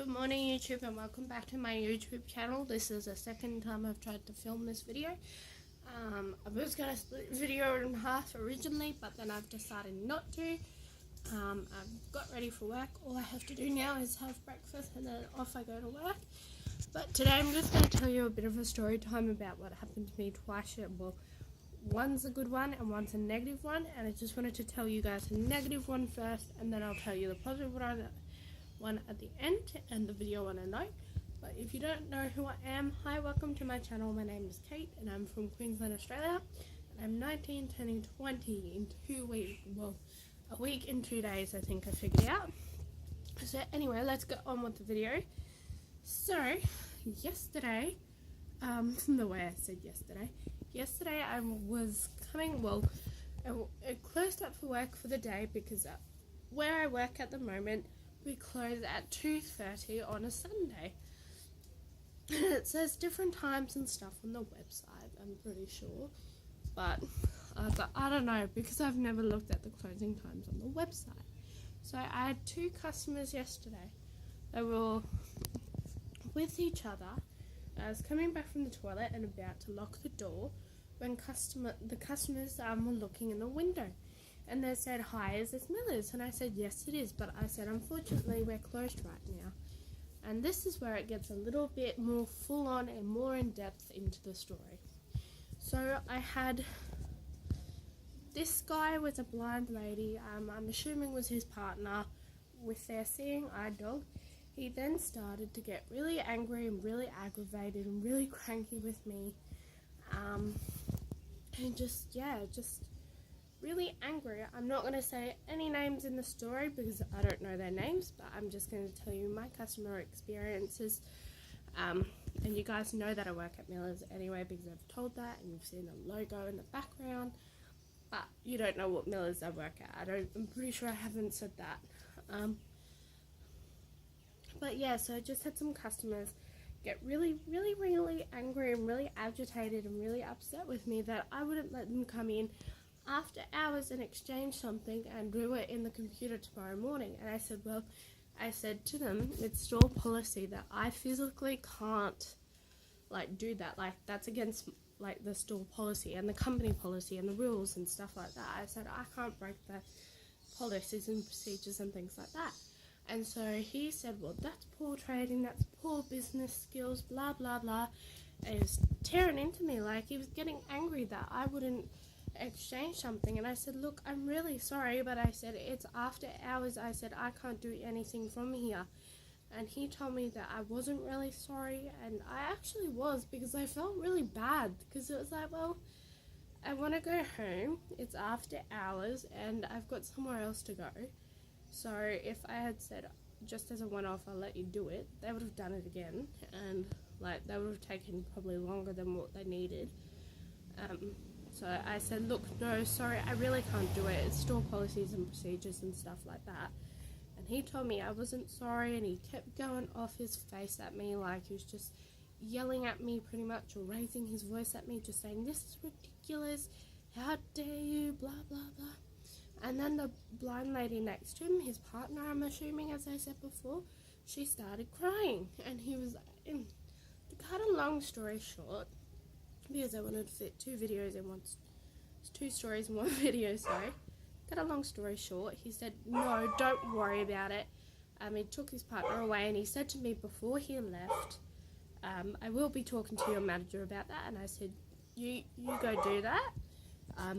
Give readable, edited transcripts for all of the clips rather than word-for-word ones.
Good morning YouTube, and welcome back to my YouTube channel. This is the second time I've tried to film this video. I was going to split the video in half originally, but then I've decided not to. I've got ready for work. All I have to do now is have breakfast and then off I go to work. But today I'm just going to tell you a bit of a story time about what happened to me twice. Well, one's a good one and one's a negative one, and I just wanted to tell you guys the negative one first, and then I'll tell you the positive one at the end and the video on a note. But if you don't know who I am, hi, welcome to my channel. My name is Kate and I'm from Queensland, Australia, and I'm 19 turning 20 in 2 weeks. Well, a week and 2 days I think I figured out. So anyway, let's get on with the video. So yesterday, the way I said yesterday I was coming, I closed up for work for the day because where I work at the moment, we close at 2:30 on a Sunday. It says different times and stuff on the website, I'm pretty sure. But I was like, I don't know, because I've never looked at the closing times on the website. So I had two customers yesterday. They were with each other. I was coming back from the toilet and about to lock the door when the customers were looking in the window. And they said, hi, is this Miller's? And I said, yes, it is. But I said, unfortunately, we're closed right now. And this is where it gets a little bit more full on and more in depth into the story. So I had, this guy was a blind lady, I'm assuming was his partner, with their seeing eye dog. He then started to get really angry and really aggravated and really cranky with me. And just really angry. I'm not going to say any names in the story because I don't know their names, but I'm just going to tell you my customer experiences. And you guys know that I work at Miller's anyway because I've told that, and you've seen the logo in the background, but you don't know what Miller's I work at. I'm pretty sure I haven't said that. But yeah, so I just had some customers get really angry and really agitated and really upset with me that I wouldn't let them come in after hours and exchange something and do it in the computer tomorrow morning. And I said, well, I said to them, it's store policy that I physically can't do that. That's against the store policy and the company policy and the rules and stuff like that. I said, I can't break the policies and procedures and things like that. And so he said, well, that's poor trading, that's poor business skills, blah blah blah. And he was tearing into me, he was getting angry that I wouldn't exchange something. And I said, look, I'm really sorry, but I said, it's after hours. I said, I can't do anything from here. And he told me that I wasn't really sorry, and I actually was, because I felt really bad, because it was like, well, I want to go home, it's after hours, and I've got somewhere else to go. So if I had said, just as a one-off, I'll let you do it, they would have done it again, and they would have taken probably longer than what they needed. So I said, look, no, sorry, I really can't do it. It's store policies and procedures and stuff like that. And he told me I wasn't sorry, and he kept going off his face at me, he was just yelling at me pretty much, or raising his voice at me, just saying, this is ridiculous, how dare you, blah, blah, blah. And then the blind lady next to him, his partner, I'm assuming, as I said before, she started crying. And he was, to cut a long story short, because I wanted to fit two stories in one video, sorry. Cut a long story short, he said, no, don't worry about it. He took his partner away, and he said to me before he left, I will be talking to your manager about that. And I said, you go do that.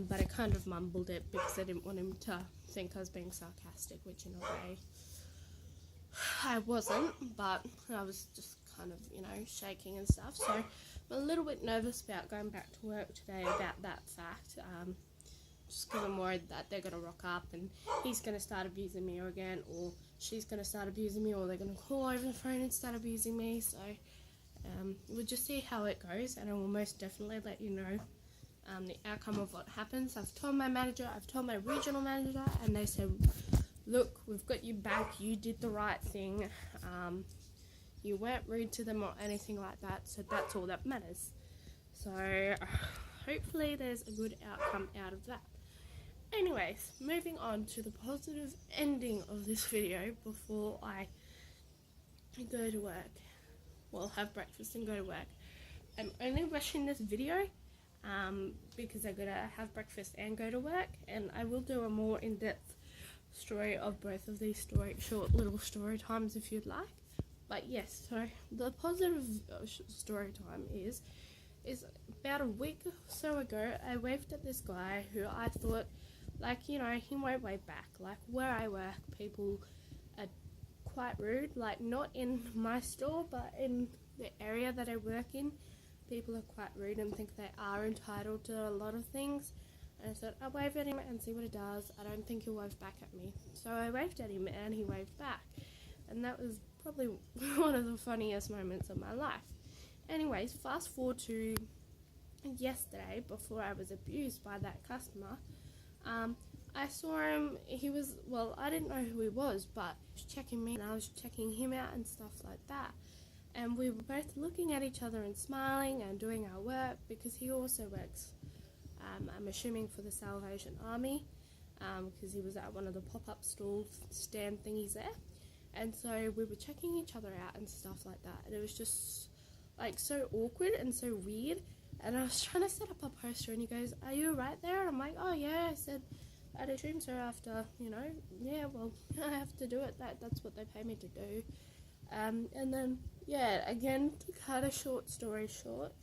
But I kind of mumbled it because I didn't want him to think I was being sarcastic, which in a way I wasn't, but I was just kind of, shaking and stuff. So I'm a little bit nervous about going back to work today about that fact, just because I'm worried that they're going to rock up and he's going to start abusing me again, or she's going to start abusing me, or they're going to call over the phone and start abusing me. So we'll just see how it goes, and I will most definitely let you know the outcome of what happens. I've told my manager, I've told my regional manager, and they said, look, we've got you back, you did the right thing, you weren't rude to them or anything like that, so that's all that matters. So hopefully there's a good outcome out of that. Anyways, moving on to the positive ending of this video before I and go to work. Well, have breakfast and go to work. I'm only rushing this video because I gotta have breakfast and go to work, and I will do a more in-depth story of both of these short little story times if you'd like. But yes, so the positive story time is about a week or so ago, I waved at this guy who I thought, like, you know, he won't wave back. Like, where I work, people are quite rude. Like, not in my store, but in the area that I work in, people are quite rude and think they are entitled to a lot of things. And I thought, I'll wave at him and see what he does. I don't think he'll wave back at me. So I waved at him and he waved back. And that was probably one of the funniest moments of my life. Anyways, fast forward to yesterday, before I was abused by that customer. I saw him, I didn't know who he was, but he was checking me and I was checking him out and stuff like that. And we were both looking at each other and smiling and doing our work, because he also works, I'm assuming, for the Salvation Army, because he was at one of the pop-up stall stand thingies there. And so we were checking each other out and stuff like that. And it was just like so awkward and so weird. And I was trying to set up a poster and he goes, "Are you right there?" And I'm like, "Oh yeah." I said, "I'd assume so after, yeah, well, I have to do it. That's what they pay me to do." And then, yeah, again, to cut a short story short,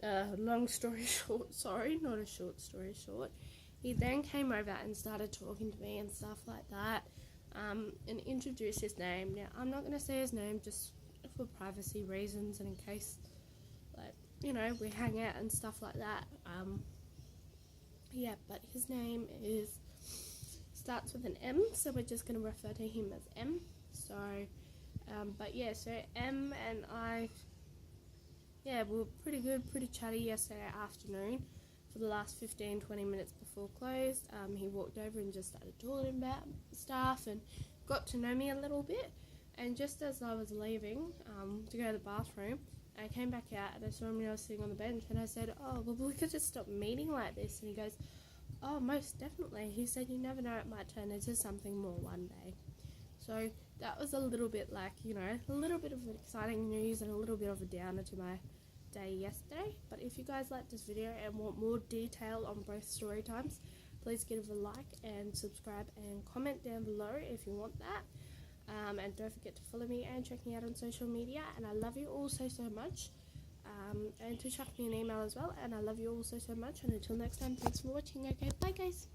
long story short, sorry, not a short story short, he then came over and started talking to me and stuff like that, and introduced his name. Now, I'm not going to say his name just for privacy reasons and in case, like, we hang out and stuff like that. Yeah, but his name starts with an M, so we're just going to refer to him as M. So, but yeah, so M and I, yeah, we were pretty good, pretty chatty yesterday afternoon for the last 15-20 minutes before close. He walked over and just started talking about stuff and got to know me a little bit. And just as I was leaving to go to the bathroom, I came back out and I saw him when I was sitting on the bench, and I said, "Oh, well, we could just stop meeting like this." And he goes, "Oh, most definitely." He said, "You never know, it might turn into something more one day." So that was a little bit like, a little bit of exciting news and a little bit of a downer to my day yesterday. But if you guys like this video and want more detail on both story times, please give a like and subscribe and comment down below if you want that. And don't forget to follow me and check me out on social media. And I love you all so much. And to chuck me an email as well. And I love you all so much. And until next time, thanks for watching. Okay, bye guys.